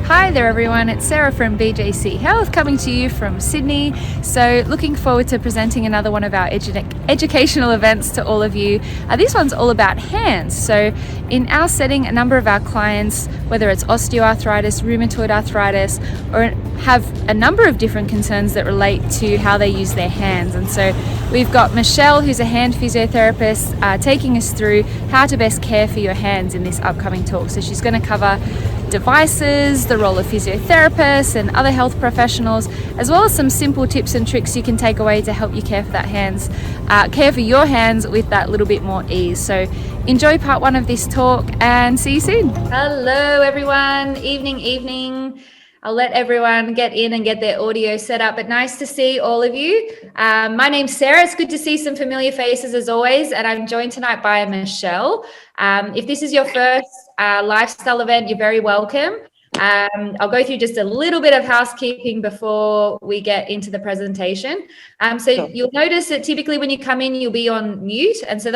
Hi there everyone, it's Sarah from BJC Health coming to you from Sydney. So looking forward to presenting another one of our educational events to all of you. This one's all about hands. So in our setting, a number of our clients, whether it's osteoarthritis, rheumatoid arthritis, or have a number of different concerns that relate to how they use their hands. And so we've got Michele, who's a hand physiotherapist, taking us through how to best care for your hands in this upcoming talk. So she's going to cover devices, the role of physiotherapists and other health professionals, as well as some simple tips and tricks you can take away to help you care for your hands with that little bit more ease. So enjoy part one of this talk and see you soon. Hello everyone, evening. I'll let everyone get in and get their audio set up, but nice to see all of you. My name's Sarah. It's good to see some familiar faces as always, and I'm joined tonight by Michele. If this is your first lifestyle event, you're very welcome. I'll go through just a little bit of housekeeping before we get into the presentation. So you'll notice that typically when you come in, you'll be on mute. And so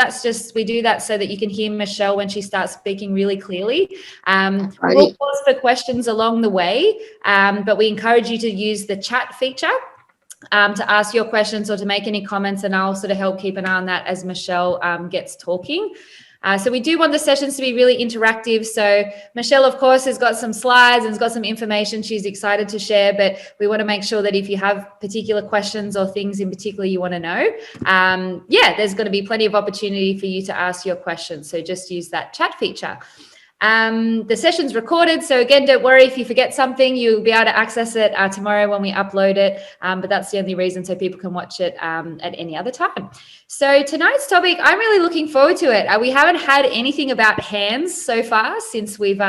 we do that so that you can hear Michele when she starts speaking really clearly. We'll pause for questions along the way, but we encourage you to use the chat feature to ask your questions or to make any comments, and I'll sort of help keep an eye on that as Michele gets talking. So we do want the sessions to be really interactive. So Michele, of course, has got some slides and has got some information she's excited to share, but we want to make sure that if you have particular questions or things in particular you want to know, there's going to be plenty of opportunity for you to ask your questions. So just use that chat feature. The session's recorded, so again, don't worry if you forget something, you'll be able to access it tomorrow when we upload it, but that's the only reason, so people can watch it at any other time. So tonight's topic, I'm really looking forward to it. We haven't had anything about hands so far since we've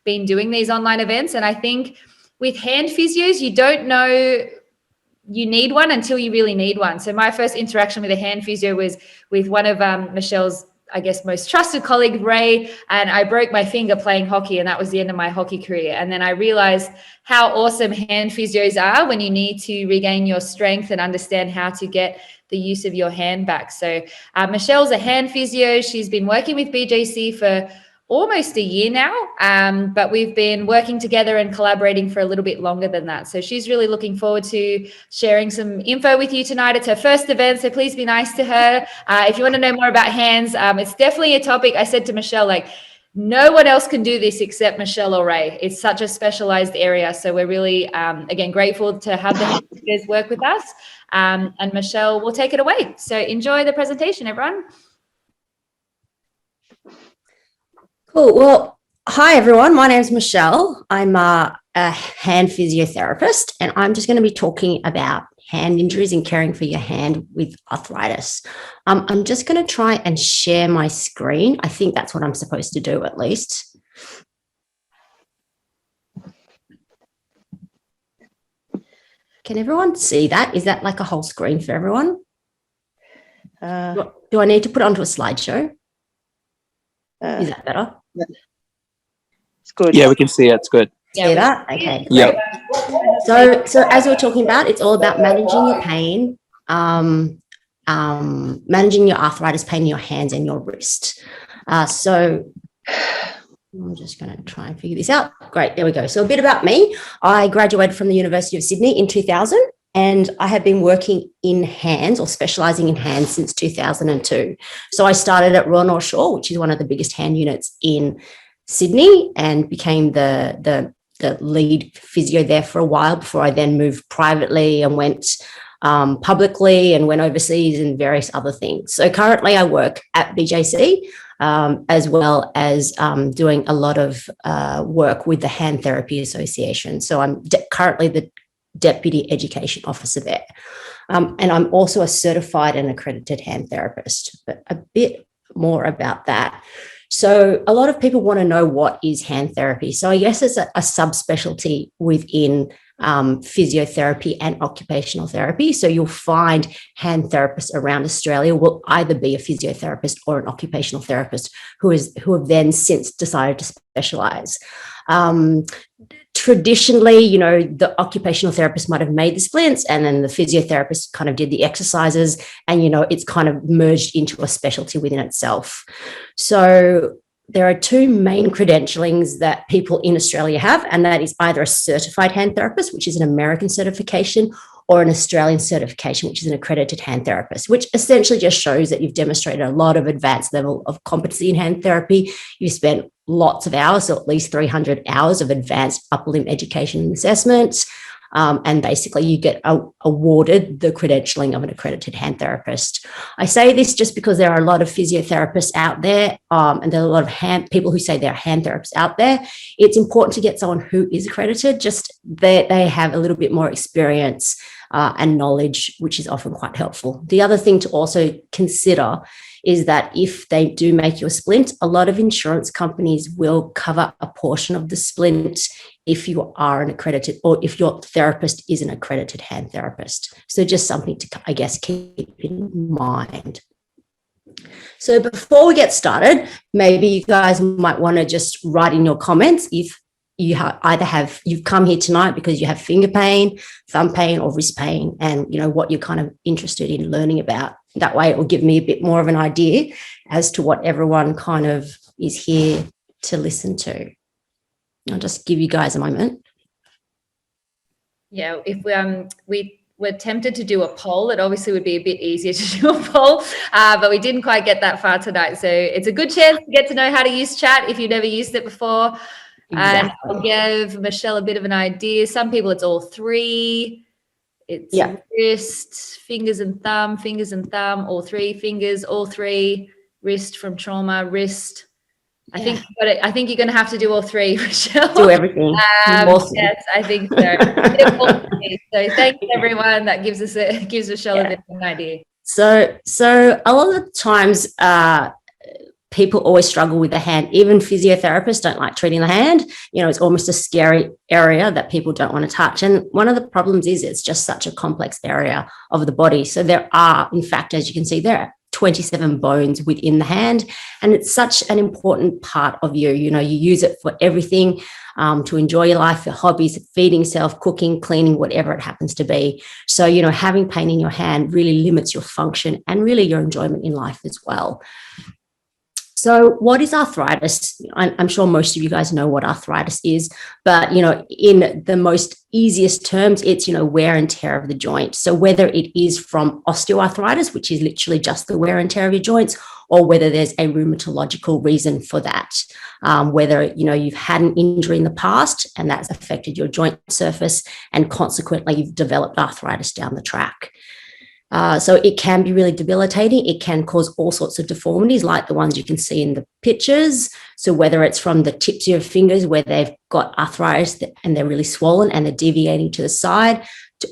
been doing these online events, and I think with hand physios, you don't know you need one until you really need one. So my first interaction with a hand physio was with one of Michele's, I guess, most trusted colleague, Ray, and I broke my finger playing hockey, and that was the end of my hockey career. And then I realized how awesome hand physios are when you need to regain your strength and understand how to get the use of your hand back. So Michele's a hand physio. She's been working with BJC for almost a year now, but we've been working together and collaborating for a little bit longer than that. So she's really looking forward to sharing some info with you tonight. It's her first event, so please be nice to her. If you want to know more about hands, it's definitely a topic. I said to Michele, no one else can do this except Michele or Ray. It's such a specialized area. So we're really, again, grateful to have the hand work with us. And Michele will take it away. So enjoy the presentation, everyone. Cool. Well, hi, everyone. My name is Michele. I'm a hand physiotherapist, and I'm just going to be talking about hand injuries and caring for your hand with arthritis. I'm just going to try and share my screen. I think that's what I'm supposed to do, at least. Can everyone see that? Is that like a whole screen for everyone? Do I need to put it onto a slideshow? Is that better? It's good. Yeah, we can see it. It's good. See that? Okay. Yeah. So as we're talking about, it's all about managing your pain, managing your arthritis pain in your hands and your wrist. So I'm just going to try and figure this out. Great. There we go. So a bit about me. I graduated from the University of Sydney in 2000. And I have been working in hands or specializing in hands since 2002. So I started at Royal North Shore, which is one of the biggest hand units in Sydney, and became the lead physio there for a while before I then moved privately and went publicly and went overseas and various other things. So currently I work at BJC as well as doing a lot of work with the Hand Therapy Association. So I'm currently the Deputy Education Officer there. And I'm also a certified and accredited hand therapist, but a bit more about that. So a lot of people want to know what is hand therapy. So I guess it's a subspecialty within physiotherapy and occupational therapy. So you'll find hand therapists around Australia will either be a physiotherapist or an occupational therapist who have then since decided to specialize. Traditionally, the occupational therapist might have made the splints, and then the physiotherapist kind of did the exercises, and, it's kind of merged into a specialty within itself. So there are two main credentialings that people in Australia have, and that is either a certified hand therapist, which is an American certification, or an Australian certification, which is an accredited hand therapist, which essentially just shows that you've demonstrated a lot of advanced level of competency in hand therapy. You've spent lots of hours, so at least 300 hours of advanced upper limb education and assessments. And basically you get awarded the credentialing of an accredited hand therapist. I say this just because there are a lot of physiotherapists out there, and there are a lot of people who say they're hand therapists out there. It's important to get someone who is accredited, just that they have a little bit more experience and knowledge, which is often quite helpful. The other thing to also consider is that if they do make you a splint, a lot of insurance companies will cover a portion of the splint if you are an accredited, or if your therapist is an accredited hand therapist. So just something to, I guess, keep in mind. So before we get started, maybe you guys might want to just write in your comments if you you've come here tonight because you have finger pain, thumb pain, or wrist pain, and what you're kind of interested in learning about. That way it will give me a bit more of an idea as to what everyone kind of is here to listen to. I'll just give you guys a moment. Yeah, if we were tempted to do a poll, it obviously would be a bit easier to do a poll, but we didn't quite get that far tonight. So it's a good chance to get to know how to use chat if you've never used it before. Exactly. And I'll give Michelle a bit of an idea. Some people it's all three. It's wrist, fingers and thumb, all three fingers, all three, wrist from trauma, wrist. I think you're going to have to do all three, Michelle. Do everything. Awesome. Yes, I think so. So thanks everyone. That gives Michelle a bit of an idea. So a lot of the times people always struggle with the hand. Even physiotherapists don't like treating the hand. It's almost a scary area that people don't want to touch. And one of the problems is it's just such a complex area of the body. So there are, in fact, as you can see, there are 27 bones within the hand, and it's such an important part of you. You use it for everything, to enjoy your life, your hobbies, feeding yourself, cooking, cleaning, whatever it happens to be. So, having pain in your hand really limits your function and really your enjoyment in life as well. So what is arthritis? I'm sure most of you guys know what arthritis is, but, in the most easiest terms, it's, wear and tear of the joint. So whether it is from osteoarthritis, which is literally just the wear and tear of your joints, or whether there's a rheumatological reason for that, whether, you've had an injury in the past and that's affected your joint surface and consequently you've developed arthritis down the track. So it can be really debilitating. It can cause all sorts of deformities like the ones you can see in the pictures. So whether it's from the tips of your fingers where they've got arthritis and they're really swollen and they're deviating to the side,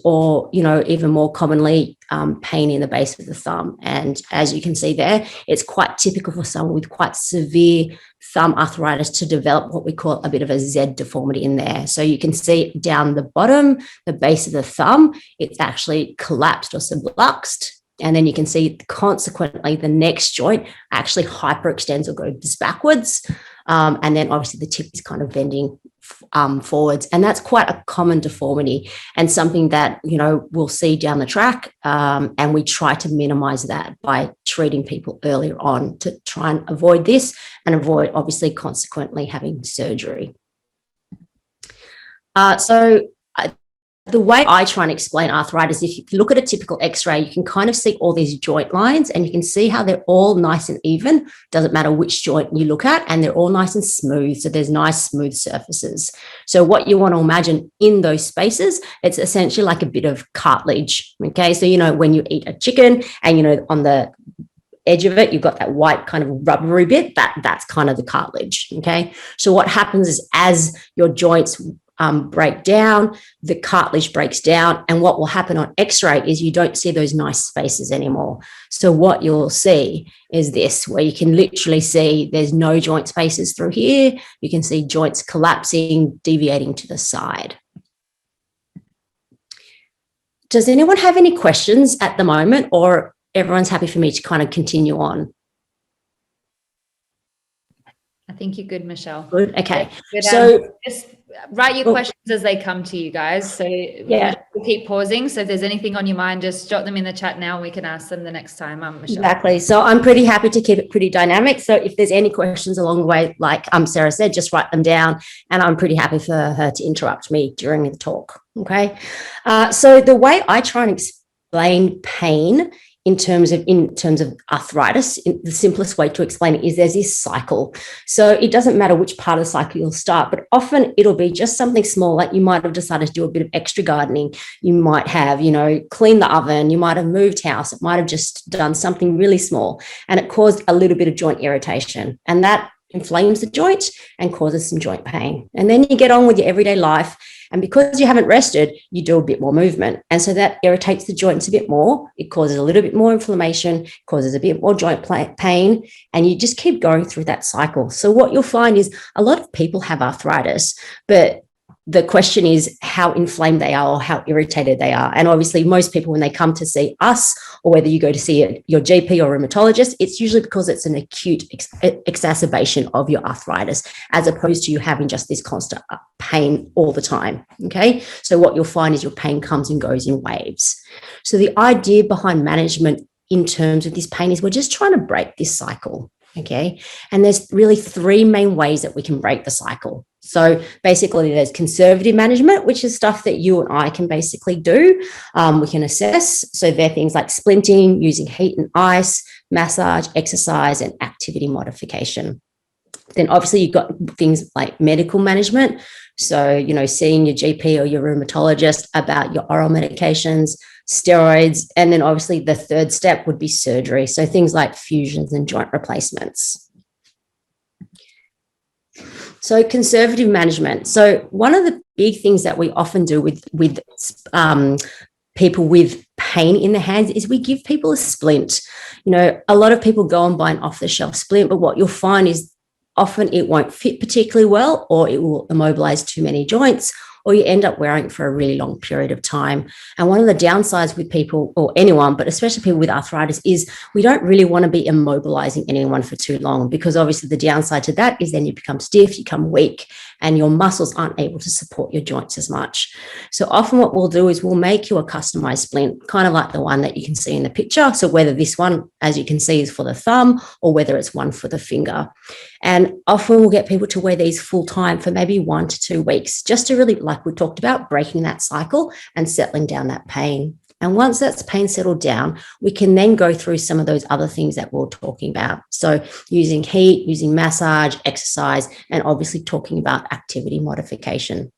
or, even more commonly, pain in the base of the thumb. And as you can see there, it's quite typical for someone with quite severe thumb arthritis to develop what we call a bit of a Z deformity in there. So you can see down the bottom, the base of the thumb, it's actually collapsed or subluxed. And then you can see consequently the next joint actually hyperextends or goes backwards. And then obviously the tip is kind of bending forwards. And that's quite a common deformity and something that, we'll see down the track. And we try to minimize that by treating people earlier on to try and avoid this and avoid obviously consequently having surgery. The way I try and explain arthritis, if you look at a typical x-ray, you can kind of see all these joint lines and you can see how they're all nice and even. Doesn't matter which joint you look at, and they're all nice and smooth. So there's nice smooth surfaces. So what you want to imagine in those spaces, it's essentially like a bit of cartilage. Okay. So, when you eat a chicken and, on the edge of it, you've got that white kind of rubbery bit, that's kind of the cartilage. Okay. So what happens is as your joints break down, the cartilage breaks down, and what will happen on x-ray is you don't see those nice spaces anymore. So what you'll see is this, where you can literally see there's no joint spaces through here. You can see joints collapsing, deviating to the side. Does anyone have any questions at the moment, or everyone's happy for me to kind of continue on? I think you're good, Michelle. Good. Okay. Good, so write your questions as they come to you guys. So we'll keep pausing. So if there's anything on your mind, just jot them in the chat now and we can ask them the next time. Michele. Exactly. So I'm pretty happy to keep it pretty dynamic. So if there's any questions along the way, like Sarah said, just write them down, and I'm pretty happy for her to interrupt me during the talk. Okay. So the way I try and explain pain in terms of arthritis, the simplest way to explain it is there's this cycle. So it doesn't matter which part of the cycle you'll start, but often it'll be just something small, like you might have decided to do a bit of extra gardening. You might have, cleaned the oven. You might have moved house. It might have just done something really small, and it caused a little bit of joint irritation, and that inflames the joint and causes some joint pain. And then you get on with your everyday life. And because you haven't rested, you do a bit more movement. And so that irritates the joints a bit more. It causes a little bit more inflammation, causes a bit more joint pain, and you just keep going through that cycle. So what you'll find is a lot of people have arthritis, but the question is how inflamed they are or how irritated they are. And obviously most people, when they come to see us, or whether you go to see your GP or rheumatologist, it's usually because it's an acute exacerbation of your arthritis, as opposed to you having just this constant pain all the time. Okay. So what you'll find is your pain comes and goes in waves. So the idea behind management in terms of this pain is we're just trying to break this cycle. Okay. And there's really three main ways that we can break the cycle. So basically there's conservative management, which is stuff that you and I can basically do. We can assess. So they're things like splinting, using heat and ice, massage, exercise, and activity modification. Then obviously you've got things like medical management. So, seeing your GP or your rheumatologist about your oral medications, steroids, and then obviously the third step would be surgery. So things like fusions and joint replacements. So conservative management. So one of the big things that we often do with people with pain in their hands is we give people a splint. A lot of people go and buy an off-the-shelf splint, but what you'll find is often it won't fit particularly well, or it will immobilize too many joints, or you end up wearing it for a really long period of time. And one of the downsides with people, or anyone, but especially people with arthritis, is we don't really want to be immobilizing anyone for too long, because obviously the downside to that is then you become stiff, you become weak, and your muscles aren't able to support your joints as much. So often what we'll do is we'll make you a customized splint, kind of like the one that you can see in the picture. So whether this one, as you can see, is for the thumb, or whether it's one for the finger. And often we'll get people to wear these full time for maybe 1 to 2 weeks, just to really, like we talked about, breaking that cycle and settling down that pain. And once that pain settled down, we can then go through some of those other things that we're talking about. So using heat, using massage, exercise, and obviously talking about activity modification.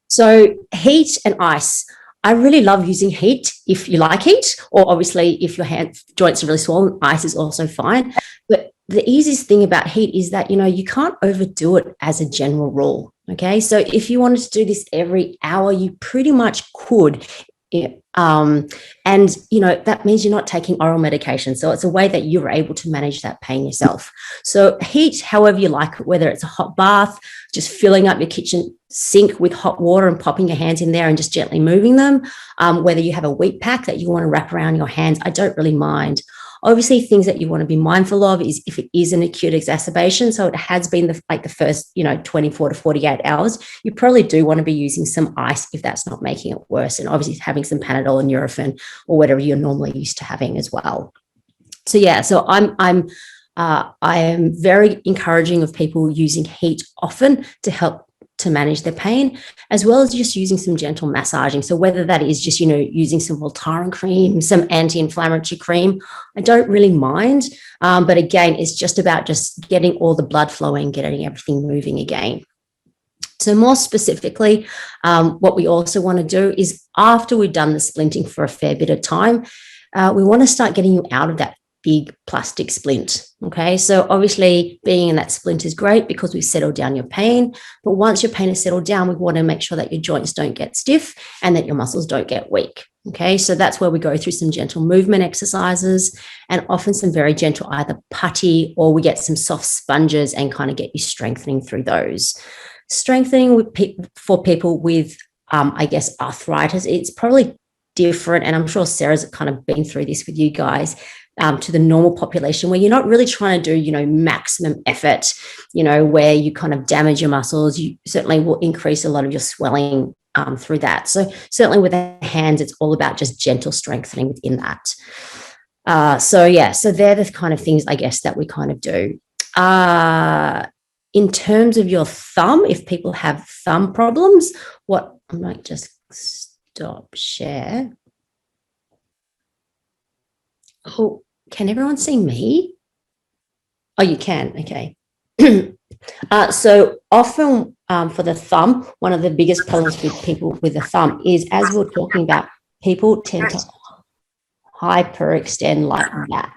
So heat and ice. I really love using heat if you like heat, or obviously if your hand joints are really swollen, ice is also fine. But the easiest thing about heat is that, you can't overdo it as a general rule. Okay. So if you wanted to do this every hour, you pretty much could. And, that means you're not taking oral medication. So it's a way that you're able to manage that pain yourself. So heat, however you like it, whether it's a hot bath, just filling up your kitchen sink with hot water and popping your hands in there and just gently moving them, whether you have a wheat pack that you want to wrap around your hands, I don't really mind. Obviously, things that you want to be mindful of is if it is an acute exacerbation, so it has been the first 24 to 48 hours, you probably do want to be using some ice if that's not making it worse, and obviously having some Panadol and Nurofen or whatever you're normally used to having as well. So I am very encouraging of people using heat often to help to manage their pain, as well as just using some gentle massaging. So whether that is just, using some Voltaren cream, some anti-inflammatory cream, I don't really mind. But again, it's just about just getting all the blood flowing, getting everything moving again. So more specifically, what we also want to do is after we've done the splinting for a fair bit of time, we want to start getting you out of that big plastic splint. Okay, so obviously being in that splint is great because we've settled down your pain, but once your pain is settled down, we want to make sure that your joints don't get stiff and that your muscles don't get weak. Okay, so that's where we go through some gentle movement exercises and often some very gentle either putty, or we get some soft sponges and kind of get you strengthening through those. Strengthening for people with, arthritis, it's probably different, and I'm sure Sarah's kind of been through this with you guys. to the normal population, where you're not really trying to do, maximum effort, where you kind of damage your muscles. You certainly will increase a lot of your swelling through that. So certainly with the hands, it's all about just gentle strengthening within that. So they're the kind of things, I guess, that we kind of do. In terms of your thumb, if people have thumb problems, I might just stop share. Oh, can everyone see me? Oh, you can. Okay. So often for the thumb, one of the biggest problems with people with the thumb is, as we're talking about, people tend to hyperextend like that.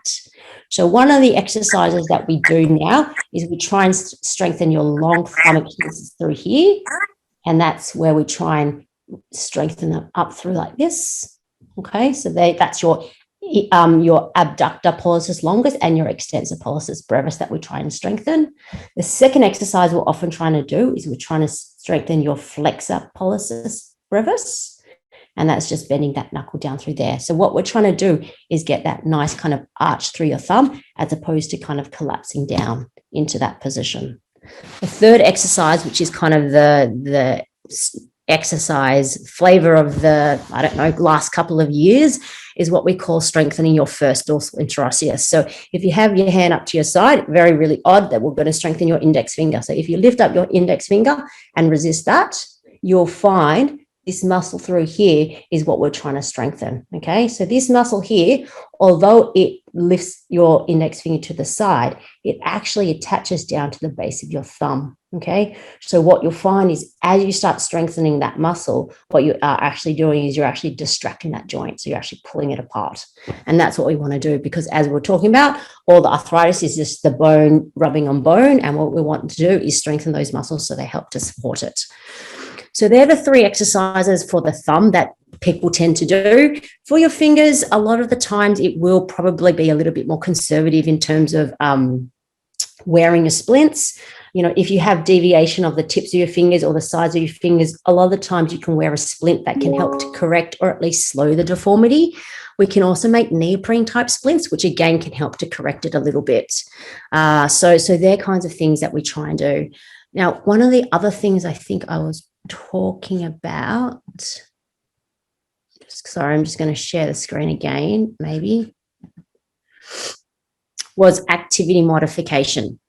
So one of the exercises that we do now is we try and strengthen your long thumb extensions through here. And that's where we try and strengthen them up through like this. Okay, so that's your abductor pollicis longus and your extensor pollicis brevis that we try and strengthen. The second exercise we're often trying to do is we're trying to strengthen your flexor pollicis brevis. And that's just bending that knuckle down through there. So what we're trying to do is get that nice kind of arch through your thumb, as opposed to kind of collapsing down into that position. The third exercise, which is kind of the exercise flavor of the, last couple of years, is what we call strengthening your first dorsal interosseous. So if you have your hand up to your side, very, really odd that we're going to strengthen your index finger. So if you lift up your index finger and resist that, you'll find this muscle through here is what we're trying to strengthen. Okay, so this muscle here, although it lifts your index finger to the side, it actually attaches down to the base of your thumb. Okay, so what you'll find is, as you start strengthening that muscle, what you are actually doing is you're actually distracting that joint. So you're actually pulling it apart. And that's what we want to do, because as we're talking about, all the arthritis is just the bone rubbing on bone. And what we want to do is strengthen those muscles so they help to support it. So they're the three exercises for the thumb that people tend to do. For your fingers, a lot of the times it will probably be a little bit more conservative in terms of wearing your splints. If you have deviation of the tips of your fingers or the sides of your fingers, a lot of the times you can wear a splint that can help to correct or at least slow the deformity. We can also make neoprene type splints, which again can help to correct it a little bit. So they're kinds of things that we try and do. Now, one of the other things I think I was talking about, sorry, I'm just going to share the screen again, maybe, was activity modification.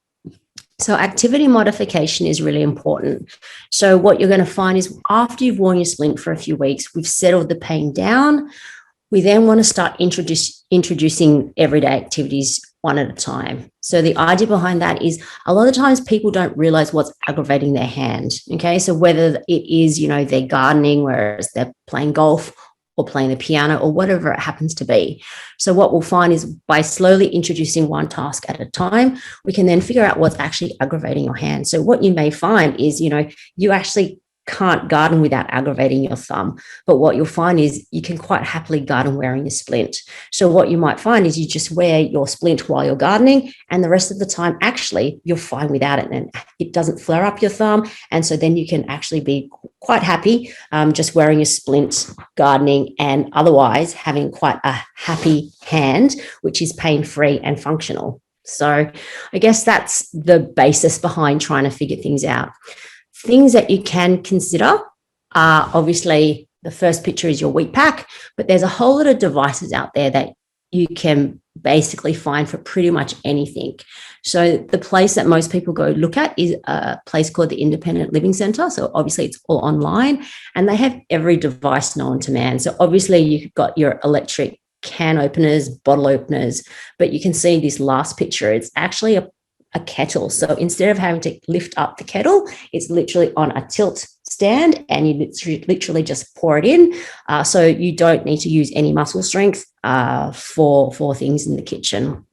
So activity modification is really important. So what you're going to find is, after you've worn your splint for a few weeks, we've settled the pain down, we then want to start introducing everyday activities one at a time. So the idea behind that is, a lot of times people don't realize what's aggravating their hand. Okay, so whether it is, they're gardening, whereas they're playing golf, or playing the piano, or whatever it happens to be. So what we'll find is, by slowly introducing one task at a time, we can then figure out what's actually aggravating your hand. So what you may find is, you actually can't garden without aggravating your thumb. But what you'll find is you can quite happily garden wearing a splint. So what you might find is you just wear your splint while you're gardening, and the rest of the time, actually, you're fine without it, and it doesn't flare up your thumb. And so then you can actually be quite happy just wearing a splint, gardening, and otherwise having quite a happy hand, which is pain-free and functional. So I guess that's the basis behind trying to figure things out. Things that you can consider are, obviously, the first picture is your wheat pack, but there's a whole lot of devices out there that you can basically find for pretty much anything. So the place that most people go look at is a place called the Independent Living Centre. So obviously it's all online, and they have every device known to man. So obviously you've got your electric can openers, bottle openers, but you can see this last picture, it's actually a kettle. So instead of having to lift up the kettle, it's literally on a tilt stand, and you literally just pour it in. So you don't need to use any muscle strength for things in the kitchen.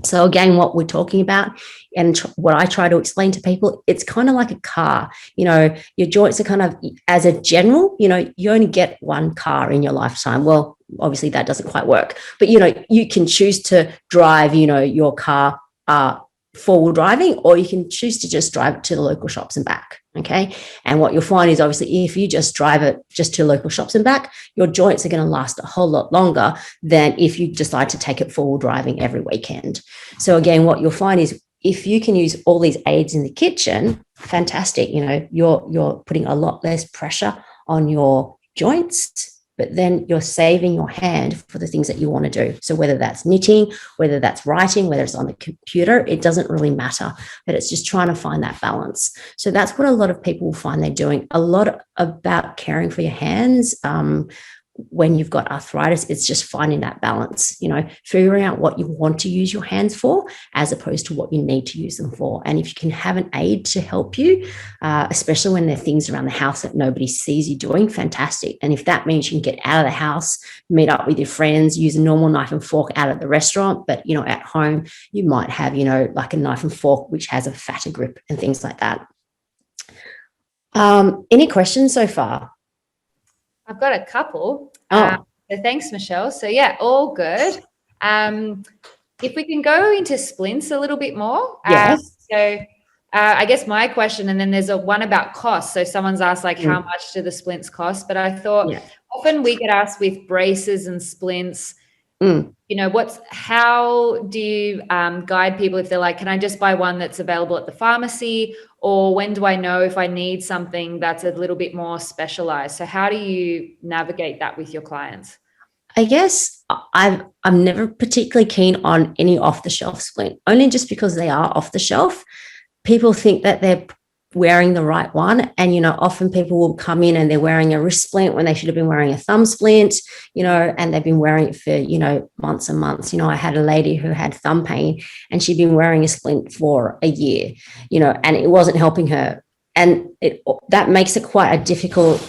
So again, what we're talking about, and what I try to explain to people, it's kind of like a car. Your joints are kind of, as a general, you only get one car in your lifetime. Well, obviously that doesn't quite work, but you can choose to drive, your car forward driving, or you can choose to just drive it to the local shops and back. Okay. And what you'll find is obviously if you just drive it just to local shops and back, your joints are going to last a whole lot longer than if you decide to take it forward driving every weekend. So again, what you'll find is if you can use all these aids in the kitchen, fantastic. You know, you're putting a lot less pressure on your joints, but then you're saving your hand for the things that you want to do. So whether that's knitting, whether that's writing, whether it's on the computer, it doesn't really matter, but it's just trying to find that balance. So that's what a lot of people will find they're doing. A lot about caring for your hands. When you've got arthritis, it's just finding that balance, you know, figuring out what you want to use your hands for as opposed to what you need to use them for. And if you can have an aid to help you, especially when there are things around the house that nobody sees you doing, fantastic. And if that means you can get out of the house, meet up with your friends, use a normal knife and fork out at the restaurant, but, you know, at home, you might have, you know, like a knife and fork, which has a fatter grip and things like that. Any questions so far? I've got a couple. Oh. So thanks, Michelle. So yeah, all good. If we can go into splints a little bit more. Yes. I guess my question, and then there's one about cost. So someone's asked like, how much do the splints cost? But I thought often we get asked with braces and splints, you know, how do you guide people if they're like, can I just buy one that's available at the pharmacy? Or when do I know if I need something that's a little bit more specialized? So how do you navigate that with your clients? I guess I'm never particularly keen on any off-the-shelf splint, only just because they are off-the-shelf. People think that they're wearing the right one. And, you know, often people will come in and they're wearing a wrist splint when they should have been wearing a thumb splint, you know, and they've been wearing it for, you know, months and months. You know, I had a lady who had thumb pain and she'd been wearing a splint for a year, you know, and it wasn't helping her. And that makes it quite a difficult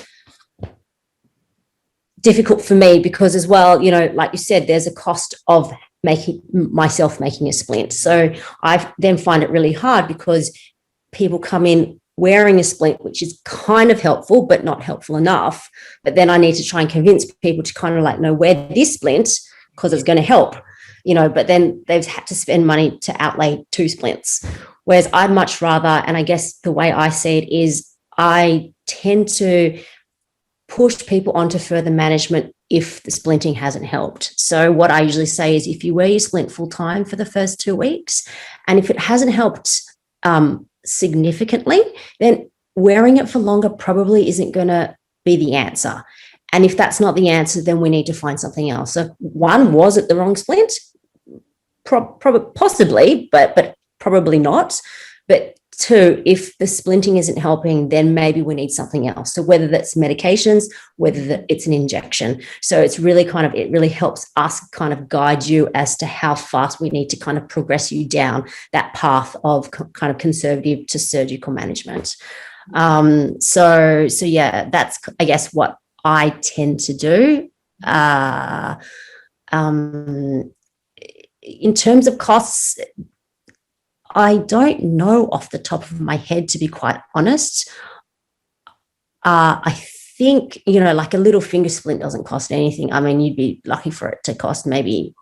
for me because as well, you know, like you said, there's a cost of making a splint. So I then find it really hard because people come in wearing a splint, which is kind of helpful, but not helpful enough. But then I need to try and convince people to kind of like, no, wear this splint because it's going to help, you know, but then they've had to spend money to outlay 2 splints. Whereas I'd much rather, and I guess the way I see it is I tend to push people onto further management if the splinting hasn't helped. So what I usually say is if you wear your splint full time for the first 2 weeks, and if it hasn't helped significantly, then wearing it for longer probably isn't going to be the answer. And if that's not the answer, then we need to find something else. So one, was it the wrong splint? Possibly, but probably not. But 2, if the splinting isn't helping, then maybe we need something else. So whether that's medications, whether it's an injection. So it's really it really helps us kind of guide you as to how fast we need to kind of progress you down that path of kind of conservative to surgical management. So yeah, that's, I guess, what I tend to do. In terms of costs, I don't know off the top of my head, to be quite honest. I think, you know, like a little finger splint doesn't cost anything. I mean, you'd be lucky for it to cost maybe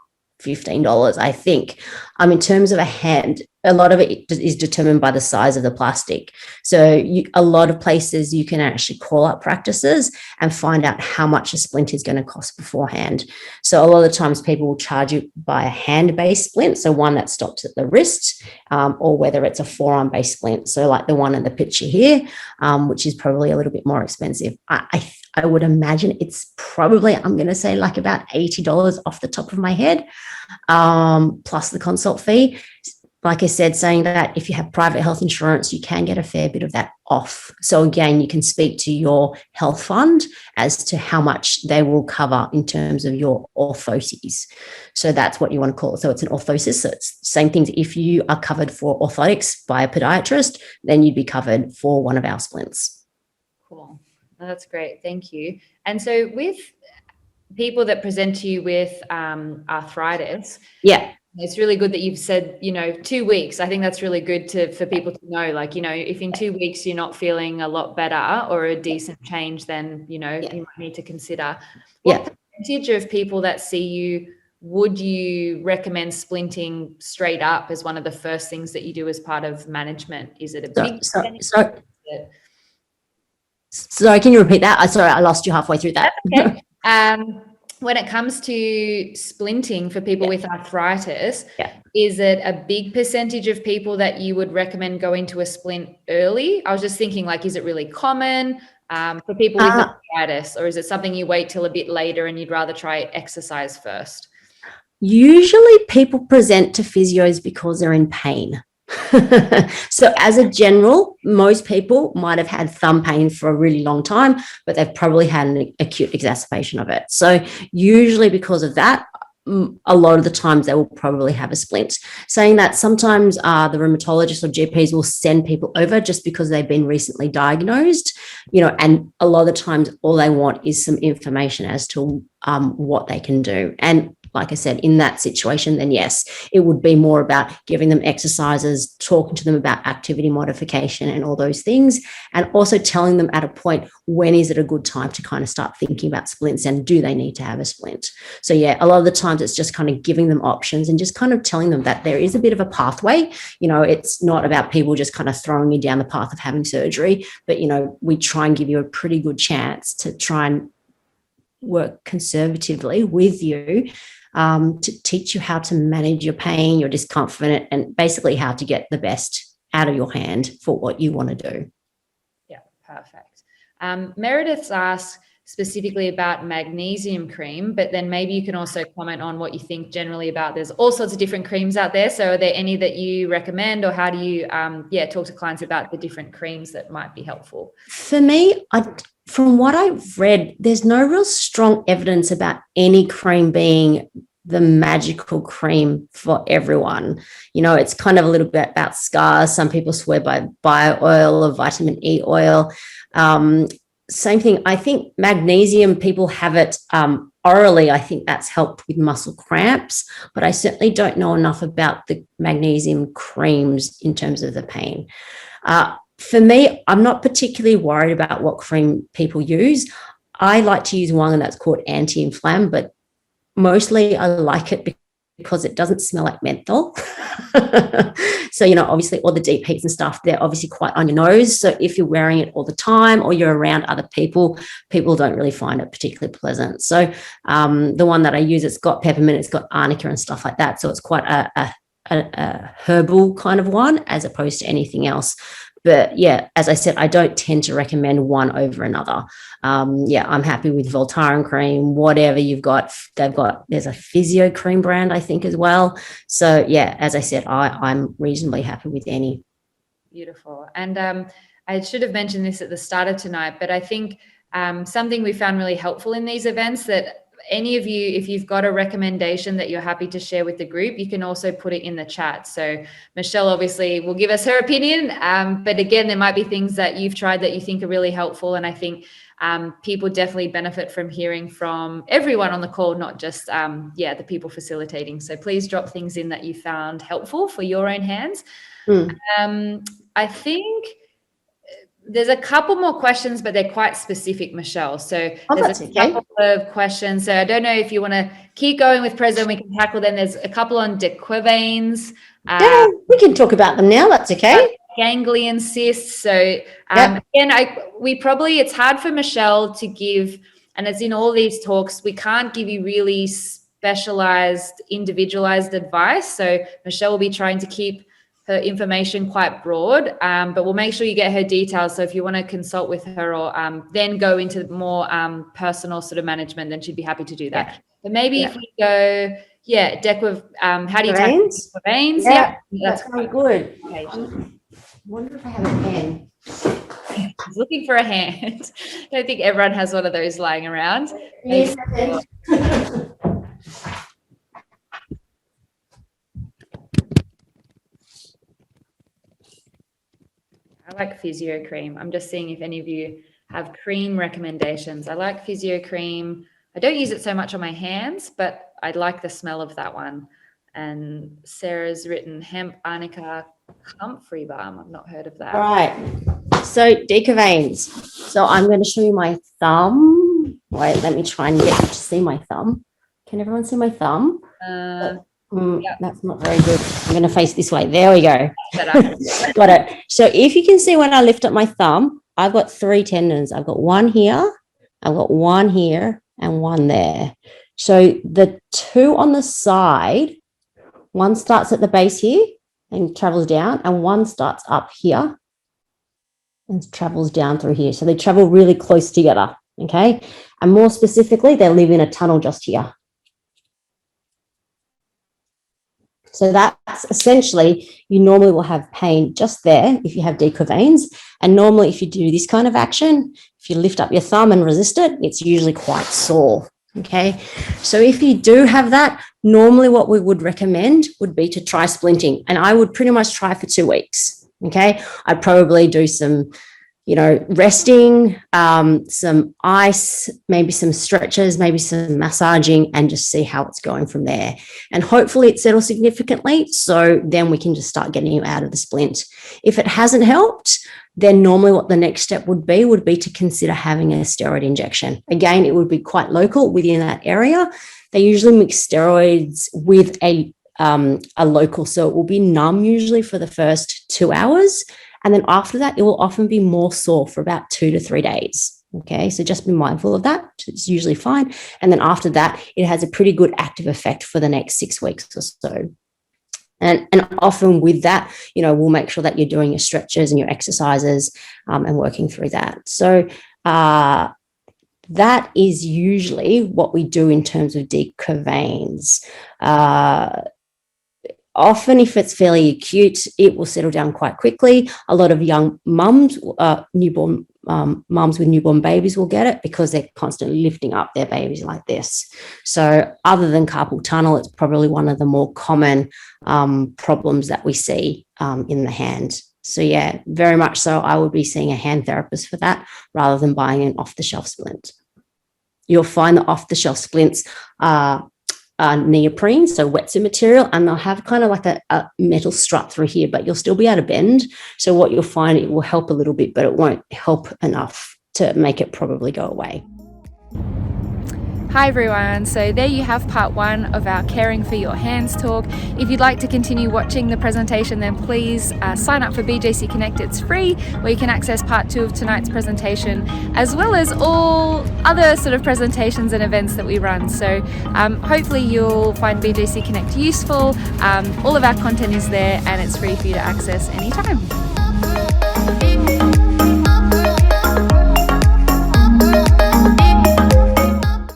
$15, I think. In terms of a hand, a lot of it is determined by the size of the plastic. So a lot of places you can actually call up practices and find out how much a splint is going to cost beforehand. So a lot of the times people will charge you by a hand-based splint, so one that stops at the wrist, or whether it's a forearm-based splint. So like the one in the picture here, which is probably a little bit more expensive. I would imagine it's probably, I'm going to say like about $80 off the top of my head, plus the consult fee. Like I said, saying that if you have private health insurance, you can get a fair bit of that off. So again, you can speak to your health fund as to how much they will cover in terms of your orthoses. So that's what you want to call it. So it's an orthosis. So it's the same things. If you are covered for orthotics by a podiatrist, then you'd be covered for one of our splints. Cool. Well, that's great. Thank you. And so with people that present to you with arthritis, it's really good that you've said, 2 weeks. I think that's really good for people to know, like, if in 2 weeks you're not feeling a lot better or a decent change, then, you might need to consider. What percentage of people that see you would you recommend splinting straight up as one of the first things that you do as part of management? Is it a big Sorry, can you repeat that? Sorry, I lost you halfway through that. Okay. When it comes to splinting for people with arthritis, is it a big percentage of people that you would recommend going to a splint early? I was just thinking, like, is it really common for people with arthritis, or is it something you wait till a bit later and you'd rather try exercise first? Usually people present to physios because they're in pain. So as a general, most people might have had thumb pain for a really long time, but they've probably had an acute exacerbation of it. So usually because of that, a lot of the times they will probably have a splint. Saying that, sometimes the rheumatologists or GPs will send people over just because they've been recently diagnosed, and a lot of the times all they want is some information as to what they can do. And like I said, in that situation, then yes, it would be more about giving them exercises, talking to them about activity modification and all those things, and also telling them at a point, when is it a good time to kind of start thinking about splints, and do they need to have a splint? So yeah, a lot of the times it's just kind of giving them options and just kind of telling them that there is a bit of a pathway. It's not about people just kind of throwing you down the path of having surgery, but we try and give you a pretty good chance to try and work conservatively with you, to teach you how to manage your pain, your discomfort, and basically how to get the best out of your hand for what you want to do. Yeah, perfect. Meredith's asked specifically about magnesium cream, but then maybe you can also comment on what you think generally about, there's all sorts of different creams out there. So are there any that you recommend, or how do you talk to clients about the different creams that might be helpful? For me, from what I've read, there's no real strong evidence about any cream being the magical cream for everyone. It's kind of a little bit about scars. Some people swear by bio oil or vitamin E oil. Same thing. I think magnesium, people have it orally. I think that's helped with muscle cramps, but I certainly don't know enough about the magnesium creams in terms of the pain. For me, I'm not particularly worried about what cream people use. I like to use one that's called anti-inflam, but mostly I like it because it doesn't smell like menthol. So, obviously all the deep heats and stuff, they're obviously quite on your nose. So if you're wearing it all the time or you're around other people don't really find it particularly pleasant. So the one that I use, it's got peppermint, it's got arnica and stuff like that. So it's quite a herbal kind of one as opposed to anything else. But yeah, as I said, I don't tend to recommend one over another. I'm happy with Voltaren cream, whatever you've got. There's a Physio cream brand, I think, as well. So yeah, as I said, I'm reasonably happy with any. Beautiful. And I should have mentioned this at the start of tonight, but I think something we found really helpful in these events, that any of you, if you've got a recommendation that you're happy to share with the group, you can also put it in the chat. So Michele obviously will give us her opinion, but again, there might be things that you've tried that you think are really helpful. And I think people definitely benefit from hearing from everyone on the call, not just the people facilitating. So please drop things in that you found helpful for your own hands. I think there's a couple more questions, but they're quite specific, Michele. So there's a couple of questions. So I don't know if you want to keep going with Prezo, we can tackle them. There's a couple on de Quervains. Yeah, we can talk about them now. That's okay. Ganglion cysts. So again, it's hard for Michele to give, and as in all these talks, we can't give you really specialized, individualized advice. So Michele will be trying to keep her information quite broad, but we'll make sure you get her details. So if you want to consult with her or then go into more personal sort of management, then she'd be happy to do that. Yeah. But maybe if we go, how do you tackle veins? Yeah, that's very good. Okay. I wonder if I have a pen. He's looking for a hand. I don't think everyone has one of those lying around. Yes. I like Physio cream. I'm just seeing if any of you have cream recommendations. I like Physio cream. I don't use it so much on my hands, but I like the smell of that one. And Sarah's written hemp arnica comfrey balm. I've not heard of that. All right. So de Quervains. So I'm going to show you my thumb. Wait, let me try and get you to see my thumb. Can everyone see my thumb? That's not very good. I'm going to face this way. There we go. Better. Got it. So if you can see when I lift up my thumb, I've got 3 tendons. I've got one here, I've got one here, and one there. So the 2 on the side, one starts at the base here and travels down, and one starts up here and travels down through here. So they travel really close together, okay? And more specifically, they live in a tunnel just here. So that's essentially, you normally will have pain just there if you have deep Quervains. And normally if you do this kind of action, if you lift up your thumb and resist it, it's usually quite sore. Okay. So if you do have that, normally what we would recommend would be to try splinting. And I would pretty much try for 2 weeks. Okay. I'd probably do some, resting, some ice, maybe some stretches, maybe some massaging, and just see how it's going from there. And hopefully it settles significantly. So then we can just start getting you out of the splint. If it hasn't helped, then normally what the next step would be to consider having a steroid injection. Again, it would be quite local within that area. They usually mix steroids with a local, so it will be numb usually for the first 2 hours. And then after that, it will often be more sore for about 2 to 3 days. Okay, so just be mindful of that. It's usually fine. And then after that, it has a pretty good active effect for the next 6 weeks or so. And often with that, we'll make sure that you're doing your stretches and your exercises and working through that. So that is usually what we do in terms of deep Quervains. Often, if it's fairly acute, it will settle down quite quickly. A lot of young mums, newborn mums with newborn babies will get it because they're constantly lifting up their babies like this. So other than carpal tunnel, it's probably one of the more common problems that we see in the hand. So yeah, very much so. I would be seeing a hand therapist for that rather than buying an off-the-shelf splint. You'll find the off-the-shelf splints neoprene, so wetsuit material, and they'll have kind of like a metal strut through here, but you'll still be able to bend. So what you'll find, it will help a little bit, but it won't help enough to make it probably go away. Hi everyone, so there you have part 1 of our Caring for Your Hands talk. If you'd like to continue watching the presentation, then please sign up for BJC Connect. It's free, where you can access part 2 of tonight's presentation, as well as all other sort of presentations and events that we run. So hopefully you'll find BJC Connect useful. All of our content is there and it's free for you to access anytime.